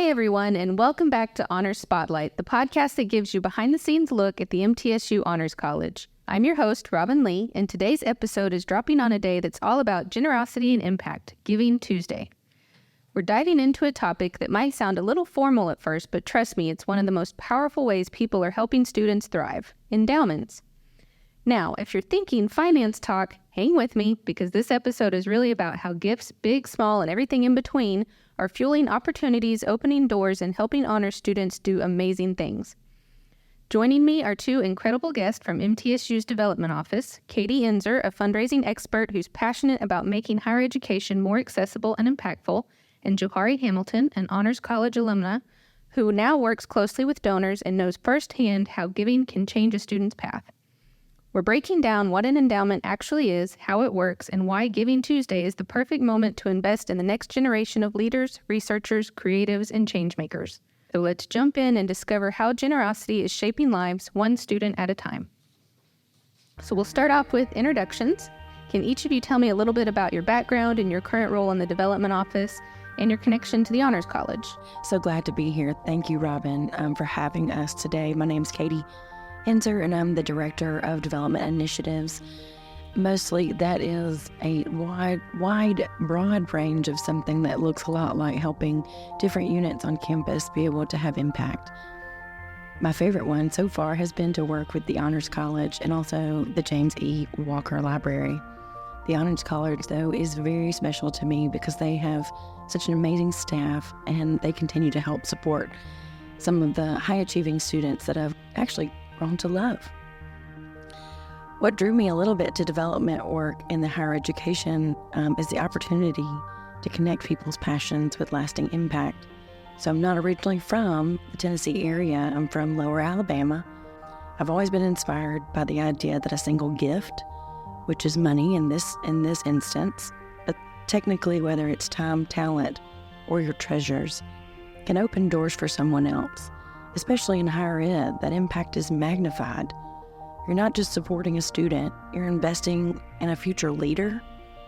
everyone, and welcome back to Honors Spotlight, the podcast that gives you behind-the-scenes look at the MTSU Honors College. I'm your host, Robin Lee, and today's episode is dropping on a day that's all about generosity and impact, Giving Tuesday. We're diving into a topic that might sound a little formal at first, but trust me, it's one of the most powerful ways people are helping students thrive, endowments. Now, if you're thinking finance talk, hang with me, because this episode is really about how gifts, big, small, and everything in between, are fueling opportunities, opening doors, and helping honors students do amazing things. Joining me are two incredible guests from MTSU's Development Office, Katie Enzor, a fundraising expert who's passionate about making higher education more accessible and impactful, and Johari Hamilton, an Honors College alumna, who now works closely with donors and knows firsthand how giving can change a student's path. We're breaking down what an endowment actually is, how it works, and why Giving Tuesday is the perfect moment to invest in the next generation of leaders, researchers, creatives, and changemakers. So let's jump in and discover how generosity is shaping lives one student at a time. So we'll start off with introductions. Can each of you tell me a little bit about your background and your current role in the Development Office and your connection to the Honors College? So glad to be here. Thank you, Robin, for having us today. My name's Katie Enzor, and I'm the Director of Development Initiatives. Mostly that is a broad range of something that looks a lot like helping different units on campus be able to have impact. My favorite one so far has been to work with the Honors College and also the James E. Walker Library. The Honors College, though, is very special to me because they have such an amazing staff and they continue to help support some of the high-achieving students that I've actually grown to love. What drew me a little bit to development work in the higher education is the opportunity to connect people's passions with lasting impact. So I'm not originally from the Tennessee area. I'm from Lower Alabama. I've always been inspired by the idea that a single gift, which is money in this instance, but technically whether it's time, talent, or your treasures, can open doors for someone else. Especially in higher ed, that impact is magnified. You're not just supporting a student, you're investing in a future leader,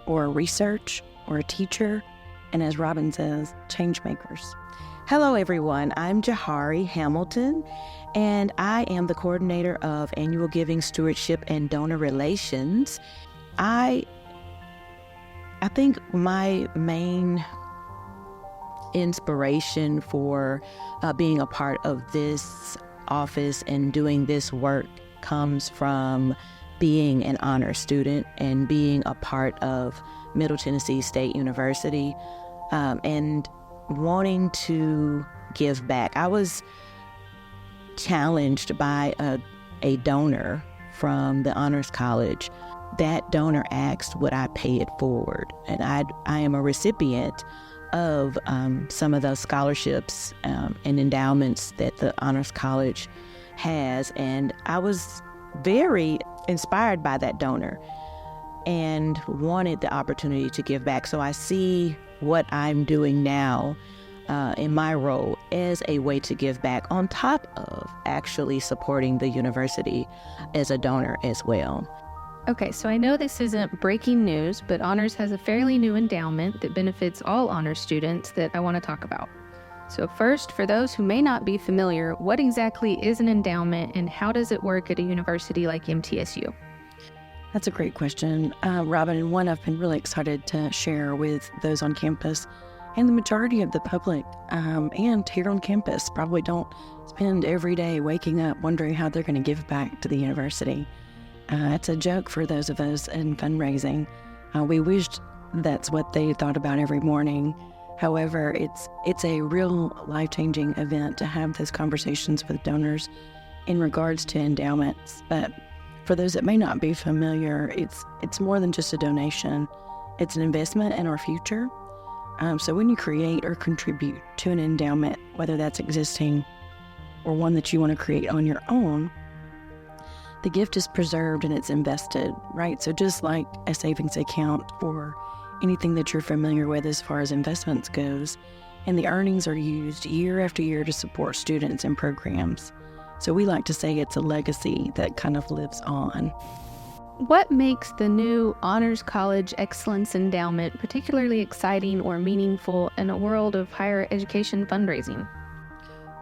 or a research, or a teacher, and as Robin says, change makers. Hello everyone, I'm Johari Hamilton, and I am the coordinator of Annual Giving Stewardship and Donor Relations. I think my main inspiration for being a part of this office and doing this work comes from being an honor student and being a part of Middle Tennessee State University and wanting to give back. I was challenged by a donor from the Honors College. That donor asked would I pay it forward, and I am a recipient of some of those scholarships and endowments that the Honors College has, and I was very inspired by that donor and wanted the opportunity to give back. So I see what I'm doing now in my role as a way to give back on top of actually supporting the university as a donor as well. Okay, so I know this isn't breaking news, but Honors has a fairly new endowment that benefits all honors students that I want to talk about. So first, for those who may not be familiar, what exactly is an endowment and how does it work at a university like MTSU? That's a great question, Robin, and one I've been really excited to share with those on campus and the majority of the public and here on campus probably don't spend every day waking up wondering how they're going to give back to the university. It's a joke for those of us in fundraising. We wished that's what they thought about every morning. However, it's a real life-changing event to have those conversations with donors in regards to endowments. But for those that may not be familiar, it's more than just a donation. It's an investment in our future. So when you create or contribute to an endowment, whether that's existing or one that you want to create on your own, the gift is preserved and it's invested, right? So just like a savings account or anything that you're familiar with as far as investments goes, and the earnings are used year after year to support students and programs. So we like to say it's a legacy that kind of lives on. what makes the new Honors College Excellence Endowment particularly exciting or meaningful in a world of higher education fundraising?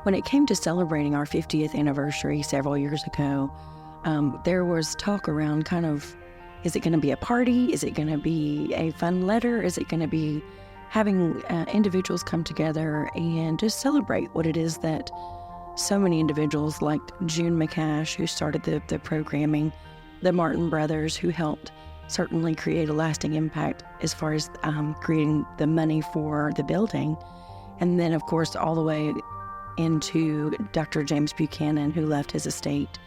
When it came to celebrating our 50th anniversary several years ago, there was talk around kind of, is it going to be a party? Is it going to be a fun letter? Is it going to be having individuals come together and just celebrate what it is that so many individuals like June McCash, who started the programming, the Martin brothers, who helped certainly create a lasting impact as far as creating the money for the building. And then, of course, all the way into Dr. James Buchanan, who left his estate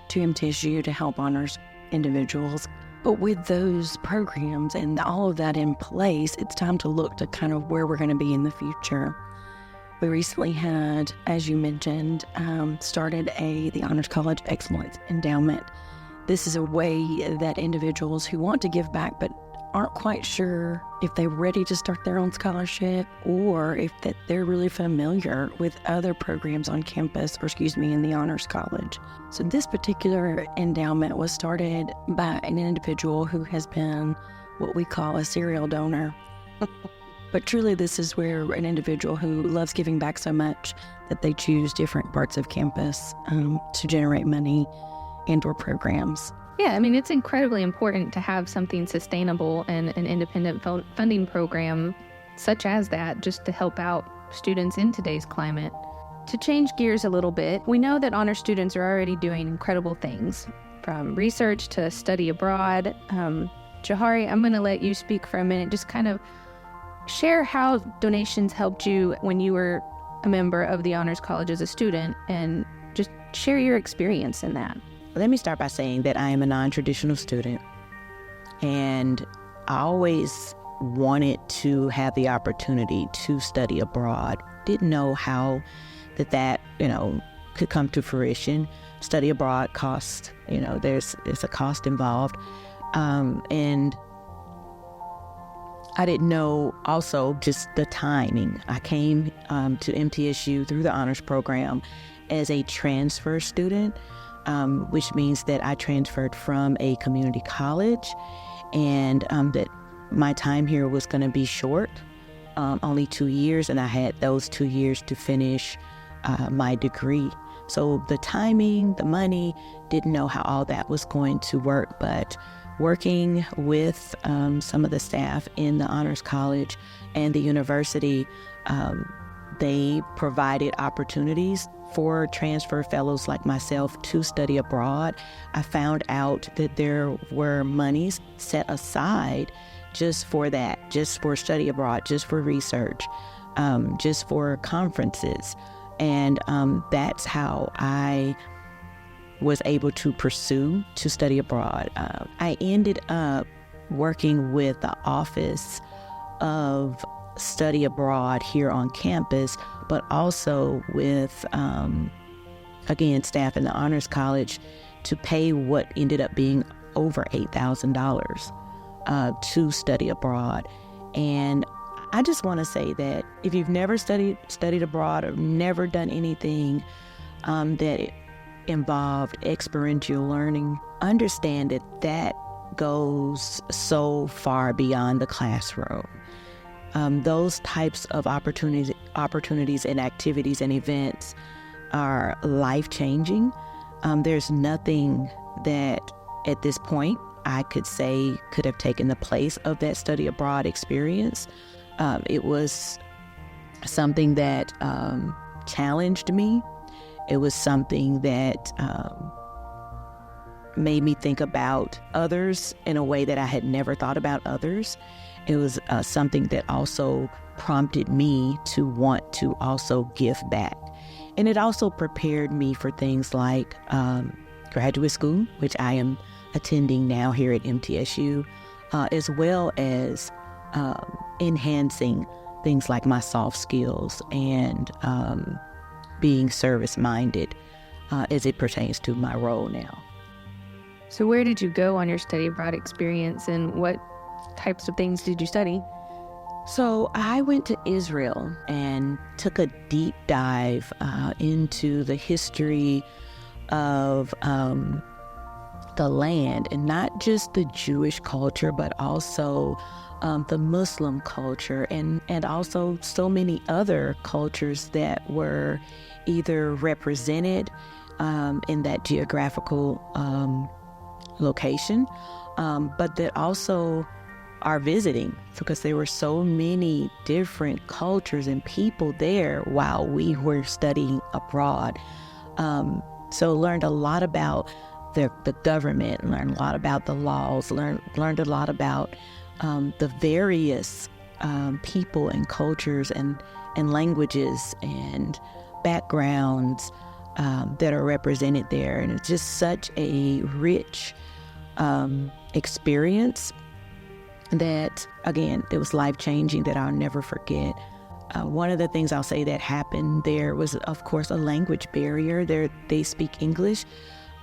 to MTSU to help honors individuals. But with those programs and all of that in place, it's time to look to kind of where we're going to be in the future. We recently had, as you mentioned, started the Honors College Excellence Endowment. This is a way that individuals who want to give back but aren't quite sure if they're ready to start their own scholarship, or if that they're really familiar with other programs on campus, in the Honors College. So this particular endowment was started by an individual who has been what we call a serial donor. But truly, this is where an individual who loves giving back so much that they choose different parts of campus to generate money and or programs. Yeah, I mean, it's incredibly important to have something sustainable and an independent funding program such as that, just to help out students in today's climate. To change gears a little bit, we know that honor students are already doing incredible things, from research to study abroad. Johari, I'm going to let you speak for a minute. Just kind of share how donations helped you when you were a member of the Honors College as a student, and just share your experience in that. Let me start by saying that I am a non-traditional student, and I always wanted to have the opportunity to study abroad. Didn't know how that could come to fruition. Study abroad costs, there's a cost involved. And I didn't know also just the timing. I came to MTSU through the honors program as a transfer student, which means that I transferred from a community college, and that my time here was going to be short, only 2 years, and I had those 2 years to finish my degree. So the timing, the money, didn't know how all that was going to work, but working with some of the staff in the Honors College and the university, they provided opportunities for transfer fellows like myself to study abroad. I found out that there were monies set aside just for that, just for study abroad, just for research, just for conferences. And that's how I was able to pursue to study abroad. I ended up working with the Office of Study Abroad here on campus, but also with, again, staff in the Honors College to pay what ended up being over $8,000 to study abroad. And I just want to say that if you've never studied abroad or never done anything that involved experiential learning, understand that goes so far beyond the classroom. Those types of opportunities and activities and events are life-changing. There's nothing that at this point I could say could have taken the place of that study abroad experience. It was something that challenged me. It was something that made me think about others in a way that I had never thought about others. It was something that also prompted me to want to also give back. And it also prepared me for things like graduate school, which I am attending now here at MTSU, as well as enhancing things like my soft skills and being service-minded as it pertains to my role now. So where did you go on your study abroad experience, and what types of things did you study? So I went to Israel and took a deep dive into the history of the the land, and not just the Jewish culture, but also the Muslim culture, and also so many other cultures that were either represented in that geographical location, but that also are visiting, because there were so many different cultures and people there while we were studying abroad. So learned a lot about the government, learned a lot about the laws, learned a lot about the various people and cultures and languages and backgrounds that are represented there. And it's just such a rich experience that, again, it was life-changing, that I'll never forget. One of the things I'll say that happened there was, of course, a language barrier. They speak English,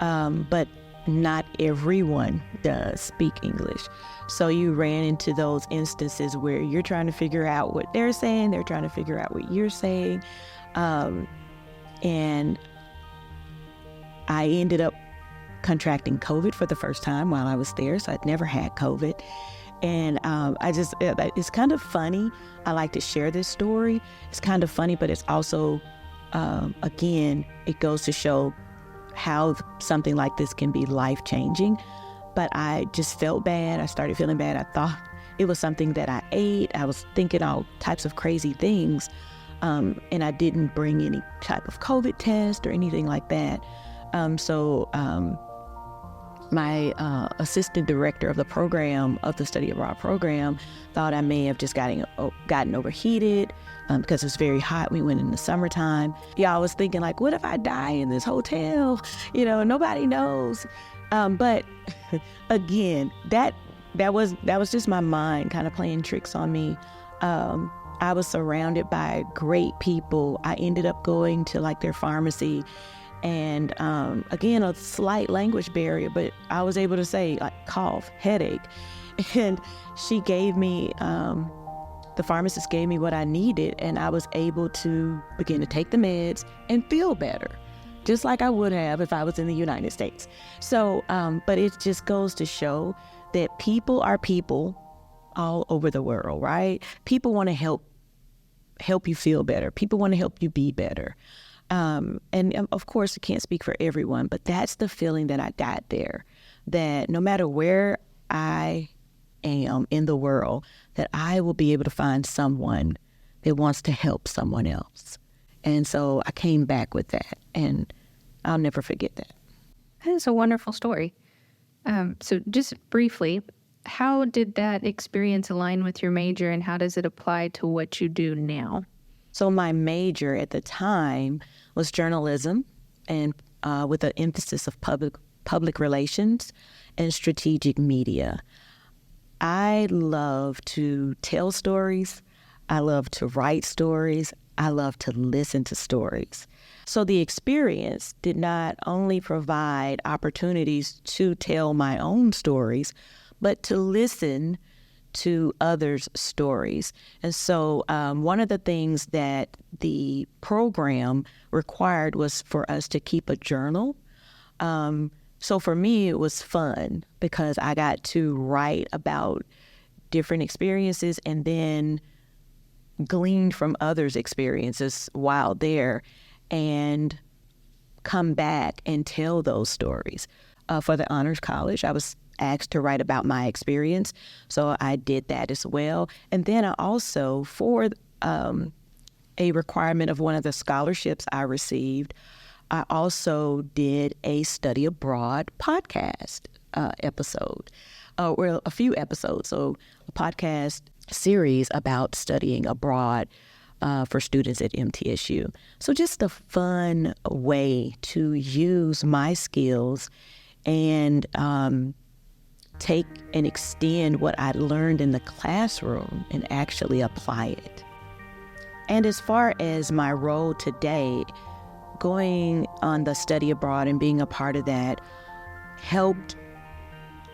but not everyone does speak English. So you ran into those instances where you're trying to figure out what they're saying, they're trying to figure out what you're saying. And I ended up contracting COVID for the first time while I was there, so I'd never had COVID. And it's kind of funny. I like to share this story. It's kind of funny, but it's also, again, it goes to show how something like this can be life-changing. But I just felt bad. I started feeling bad. I thought it was something that I ate. I was thinking all types of crazy things. And I didn't bring any type of COVID test or anything like that. So my assistant director of the program, of the study abroad program, thought I may have just gotten overheated because it's very hot. We went in the summertime. Yeah, I was thinking, like, what if I die in this hotel? Nobody knows. But again, that was just my mind kind of playing tricks on me. I was surrounded by great people. I ended up going to like their pharmacy, and again, a slight language barrier, but I was able to say like cough, headache, and she gave me, the pharmacist gave me what I needed, and I was able to begin to take the meds and feel better, just like I would have if I was in the United States. So, but it just goes to show that people are people all over the world, right? People want to help you feel better. People want to help you be better. And of course, I can't speak for everyone, but that's the feeling that I got there, that no matter where I am in the world, that I will be able to find someone that wants to help someone else. And so I came back with that, and I'll never forget that. That is a wonderful story. So just briefly, how did that experience align with your major, and how does it apply to what you do now? So my major at the time was journalism, and with an emphasis of public relations and strategic media. I love to tell stories. I love to write stories. I love to listen to stories. So the experience did not only provide opportunities to tell my own stories, but to listen to others' stories. And so one of the things that the program required was for us to keep a journal. So for me, it was fun because I got to write about different experiences and then glean from others' experiences while there and come back and tell those stories. For the Honors College, I was asked to write about my experience, so I did that as well. And then I also, for a requirement of one of the scholarships I received, I also did a study abroad podcast episode, or a few episodes, so a podcast series about studying abroad for students at MTSU. So just a fun way to use my skills and take and extend what I learned in the classroom and actually apply it. And as far as my role today, going on the study abroad and being a part of that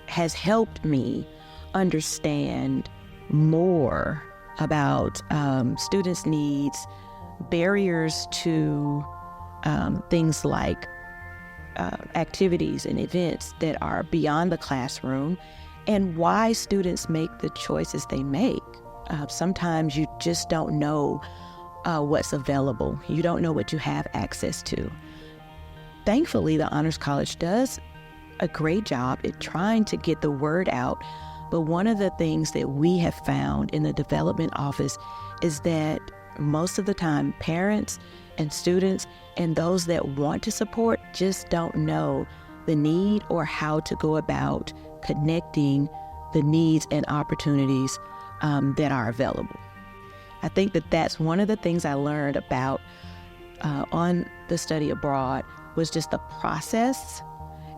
has helped me understand more about students' needs, barriers to things like activities and events that are beyond the classroom, and why students make the choices they make. Sometimes you just don't know what's available. You don't know what you have access to. Thankfully, the Honors College does a great job at trying to get the word out. But one of the things that we have found in the development office is that most of the time, parents and students and those that want to support just don't know the need or how to go about connecting the needs and opportunities that are available. I think that that's one of the things I learned about on the study abroad was just the process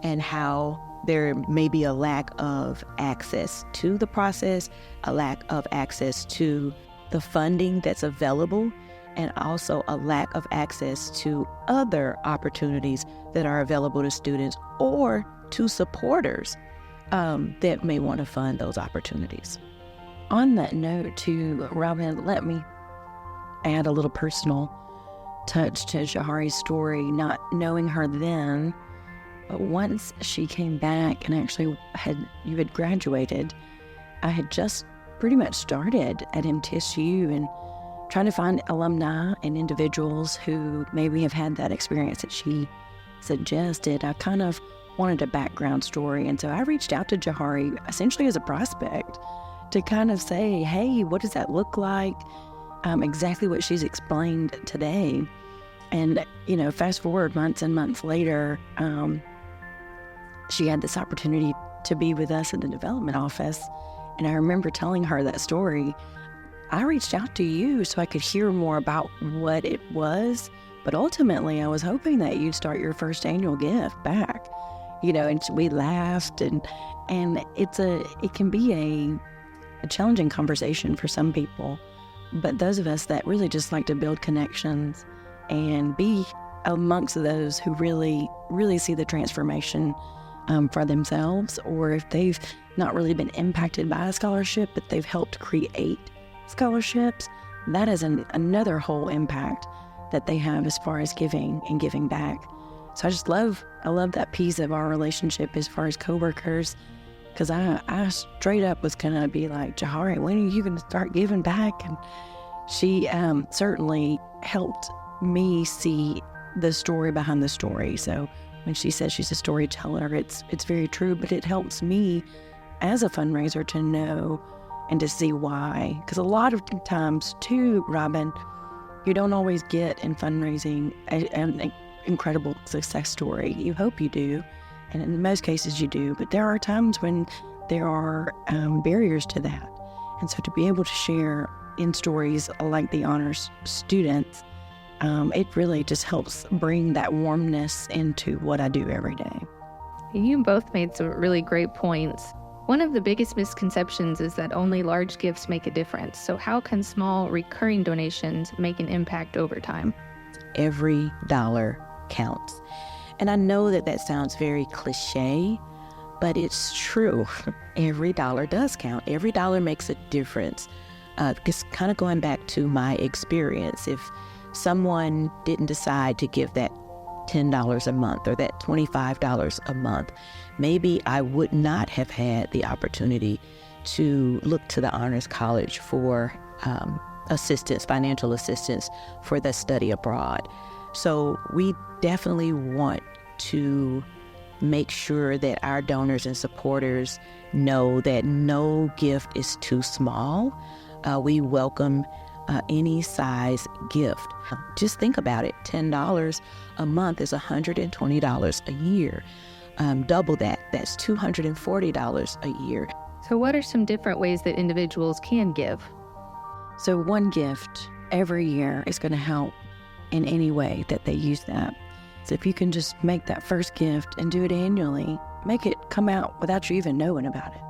and how there may be a lack of access to the process, a lack of access to the funding that's available, and also a lack of access to other opportunities that are available to students or to supporters that may want to fund those opportunities. On that note, too, Robin, let me add a little personal touch to Johari's story, not knowing her then, but once she came back and actually you had graduated, I had just pretty much started at MTSU and trying to find alumni and individuals who maybe have had that experience that she suggested. I kind of wanted a background story, and so I reached out to Johari essentially as a prospect to kind of say, hey, what does that look like? Exactly what she's explained today. And, fast forward months and months later, she had this opportunity to be with us in the development office. And I remember telling her that story. I reached out to you so I could hear more about what it was. But ultimately, I was hoping that you'd start your first annual gift back. And we laughed. And it can be a challenging conversation for some people. But those of us that really just like to build connections and be amongst those who really, really see the transformation for themselves, or if they've not really been impacted by a scholarship, but they've helped create scholarships, that is another whole impact that they have as far as giving and giving back. So I love that piece of our relationship as far as coworkers, because I straight up was going to be like, Johari, when are you going to start giving back? And she certainly helped me see the story behind the story. So when she says she's a storyteller, it's very true, but it helps me as a fundraiser to know and to see why. Because a lot of times too, Robin, you don't always get in fundraising an incredible success story. You hope you do, and in most cases you do, but there are times when there are barriers to that. And so to be able to share in stories like the honors students, it really just helps bring that warmness into what I do every day. You both made some really great points. One of the biggest misconceptions is that only large gifts make a difference. So how can small recurring donations make an impact over time? Every dollar counts. And I know that sounds very cliche, but it's true. Every dollar does count. Every dollar makes a difference. Just kind of going back to my experience, if someone didn't decide to give that $10 a month or that $25 a month, maybe I would not have had the opportunity to look to the Honors College for assistance, financial assistance for the study abroad. So we definitely want to make sure that our donors and supporters know that no gift is too small. We welcome any size gift. Just think about it. $10 a month is $120 a year. Double that, that's $240 a year. So what are some different ways that individuals can give? So one gift every year is going to help in any way that they use that. So if you can just make that first gift and do it annually, make it come out without you even knowing about it.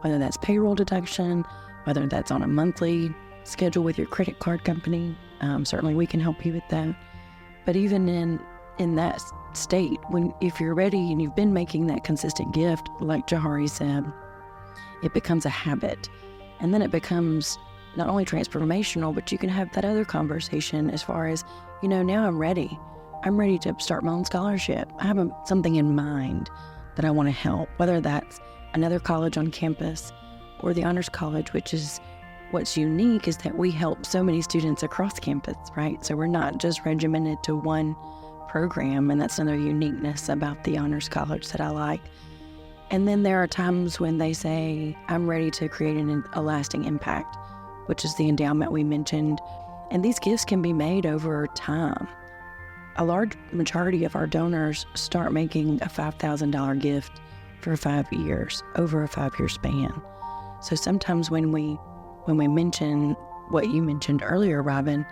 Whether that's payroll deduction, whether that's on a monthly schedule with your credit card company, certainly we can help you with that. But even in that state, if you're ready and you've been making that consistent gift, like Johari said, it becomes a habit. And then it becomes not only transformational, but you can have that other conversation as far as, now I'm ready. I'm ready to start my own scholarship. I have something in mind that I want to help, whether that's another college on campus or the Honors College, which is what's unique is that we help so many students across campus, right? So we're not just regimented to one program, and that's another uniqueness about the Honors College that I like. And then there are times when they say, I'm ready to create a lasting impact, which is the endowment we mentioned. And these gifts can be made over time. A large majority of our donors start making a $5,000 gift for 5 years, over a 5-year span. So sometimes when we mention what you mentioned earlier, Robin,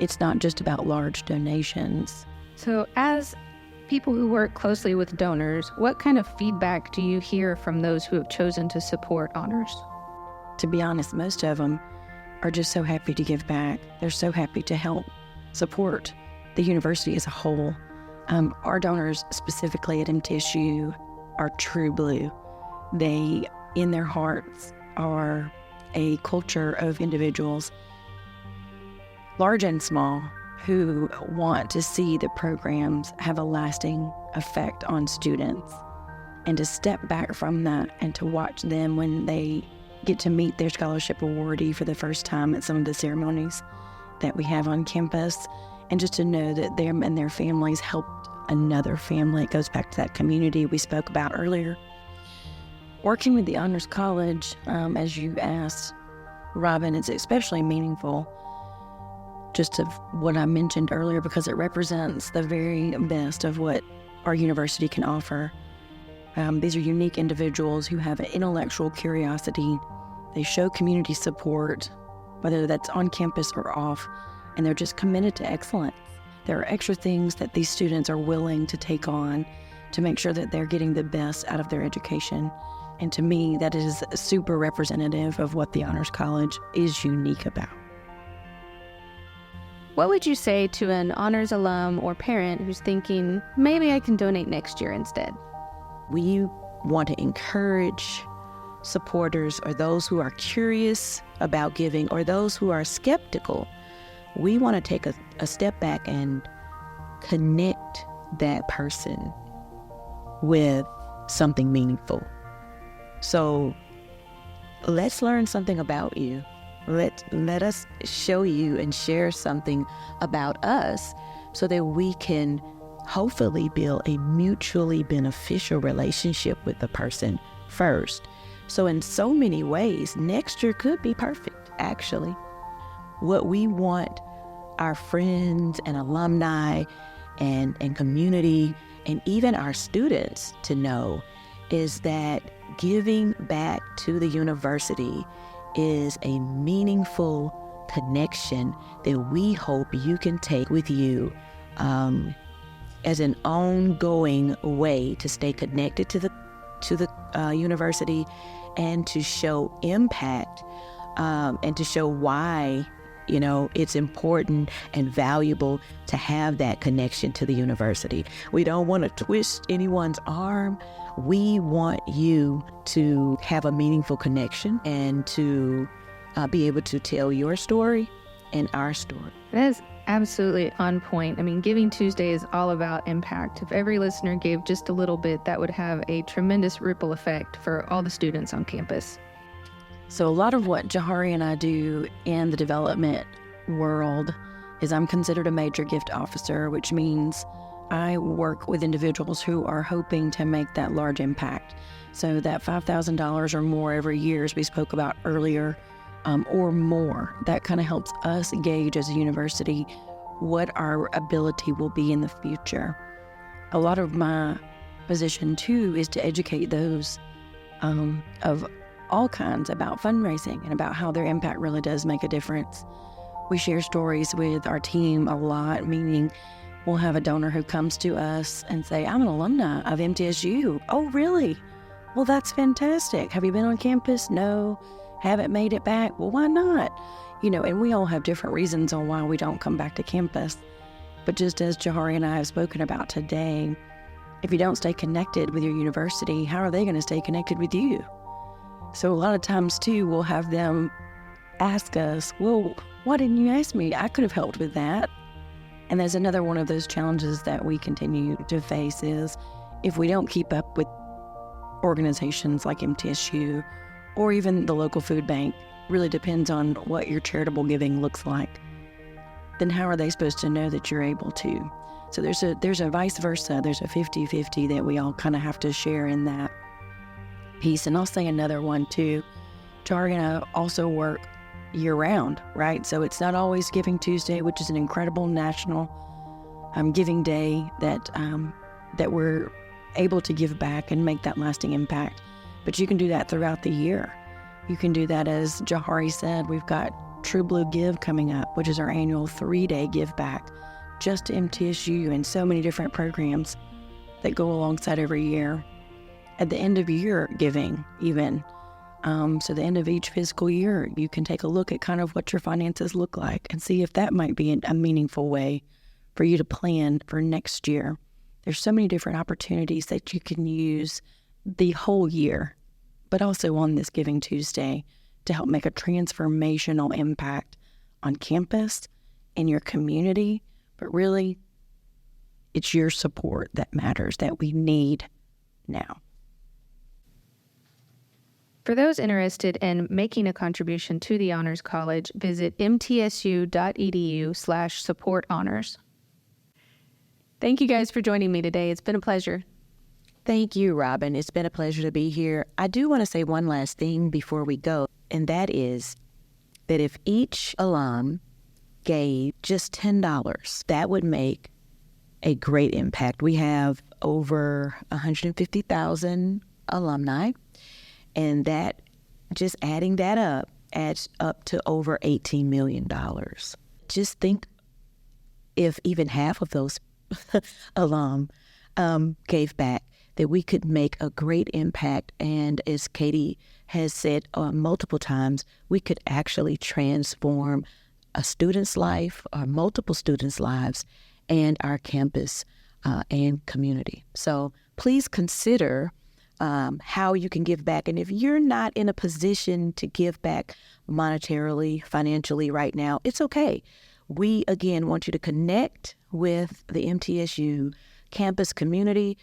it's not just about large donations. So as people who work closely with donors, what kind of feedback do you hear from those who have chosen to support Honors? To be honest, most of them are just so happy to give back. They're so happy to help support the university as a whole. Our donors, specifically at MTSU, are true blue. They, in their hearts, are a culture of individuals, large and small, who want to see the programs have a lasting effect on students, and to step back from that and to watch them when they get to meet their scholarship awardee for the first time at some of the ceremonies that we have on campus, and just to know that them and their families helped another family. It goes back to that community we spoke about earlier. Working with the Honors College, as you asked, Robin, it's especially meaningful just of what I mentioned earlier, because it represents the very best of what our university can offer. These are unique individuals who have an intellectual curiosity. They show community support, whether that's on campus or off, and they're just committed to excellence. There are extra things that these students are willing to take on to make sure that they're getting the best out of their education. And to me, that is super representative of what the Honors College is unique about. What would you say to an Honors alum or parent who's thinking, maybe I can donate next year instead? We want to encourage supporters, or those who are curious about giving, or those who are skeptical. We want to take a step back and connect that person with something meaningful. So let's learn something about you. Let us show you and share something about us so that we can hopefully build a mutually beneficial relationship with the person first. So in so many ways, next year could be perfect, actually. What we want our friends and alumni and community and even our students to know is that giving back to the university is a meaningful connection that we hope you can take with you as an ongoing way to stay connected to the university, and to show impact, and to show why it's important and valuable to have that connection to the university. We don't want to twist anyone's arm. We want you to have a meaningful connection and to be able to tell your story and our story. That is absolutely on point. I mean, Giving Tuesday is all about impact. If every listener gave just a little bit, that would have a tremendous ripple effect for all the students on campus. So a lot of what Johari and I do in the development world is I'm considered a major gift officer, which means I work with individuals who are hoping to make that large impact. So that $5,000 or more every year, as we spoke about earlier, or more, that kind of helps us gauge as a university what our ability will be in the future. A lot of my position too is to educate those of all kinds about fundraising and about how their impact really does make a difference. We share stories with our team a lot, meaning we'll have a donor who comes to us and say, I'm an alumna of MTSU. Oh, really? Well, that's fantastic. Have you been on campus? No. Haven't made it back? Well, why not? And we all have different reasons on why we don't come back to campus. But just as Johari and I have spoken about today, if you don't stay connected with your university, how are they going to stay connected with you? So a lot of times, too, we'll have them ask us, well, why didn't you ask me? I could have helped with that. And there's another one of those challenges that we continue to face is if we don't keep up with organizations like MTSU or even the local food bank, really depends on what your charitable giving looks like, then how are they supposed to know that you're able to? So there's a vice versa, there's a 50-50 that we all kind of have to share in that piece. And I'll say another one too, Johari and I also work year round, right? So it's not always Giving Tuesday, which is an incredible national giving day that we're able to give back and make that lasting impact. But you can do that throughout the year. You can do that, as Johari said, we've got True Blue Give coming up, which is our annual 3-day give back just to MTSU and so many different programs that go alongside every year. At the end of year giving, even. So the end of each fiscal year, you can take a look at kind of what your finances look like and see if that might be a meaningful way for you to plan for next year. There's so many different opportunities that you can use the whole year, but also on this Giving Tuesday to help make a transformational impact on campus, in your community, but really, it's your support that matters, that we need now. For those interested in making a contribution to the Honors College, visit mtsu.edu/support-honors. Thank you guys for joining me today. It's been a pleasure. Thank you, Robin. It's been a pleasure to be here. I do want to say one last thing before we go, and that is that if each alum gave just $10, that would make a great impact. We have over 150,000 alumni, and that, just adding that up, adds up to over $18 million. Just think if even half of those alum gave back, that we could make a great impact. And as Katie has said multiple times, we could actually transform a student's life or multiple students' lives and our campus and community. So please consider how you can give back. And if you're not in a position to give back monetarily, financially right now, it's okay. We, again, want you to connect with the MTSU campus community.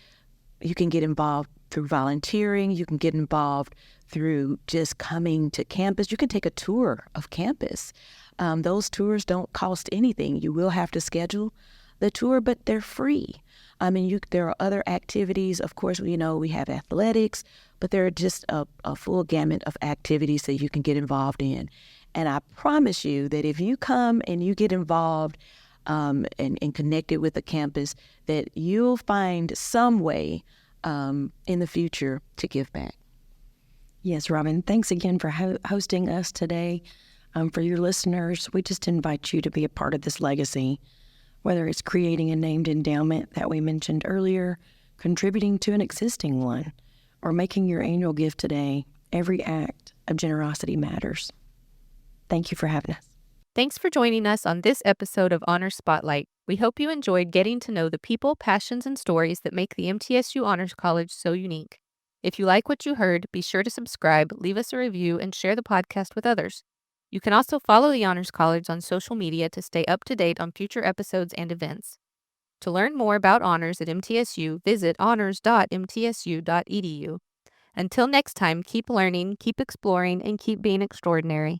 You can get involved through volunteering. You can get involved through just coming to campus. You can take a tour of campus. Those tours don't cost anything. You will have to schedule the tour, but they're free. I mean, there are other activities. Of course, we have athletics, but there are just a full gamut of activities that you can get involved in. And I promise you that if you come and you get involved and connected with the campus, that you'll find some way in the future to give back. Yes, Robin, thanks again for hosting us today. For your listeners, we just invite you to be a part of this legacy, whether it's creating a named endowment that we mentioned earlier, contributing to an existing one, or making your annual gift today. Every act of generosity matters. Thank you for having us. Thanks for joining us on this episode of Honors Spotlight. We hope you enjoyed getting to know the people, passions, and stories that make the MTSU Honors College so unique. If you like what you heard, be sure to subscribe, leave us a review, and share the podcast with others. You can also follow the Honors College on social media to stay up to date on future episodes and events. To learn more about honors at MTSU, visit honors.mtsu.edu. Until next time, keep learning, keep exploring, and keep being extraordinary.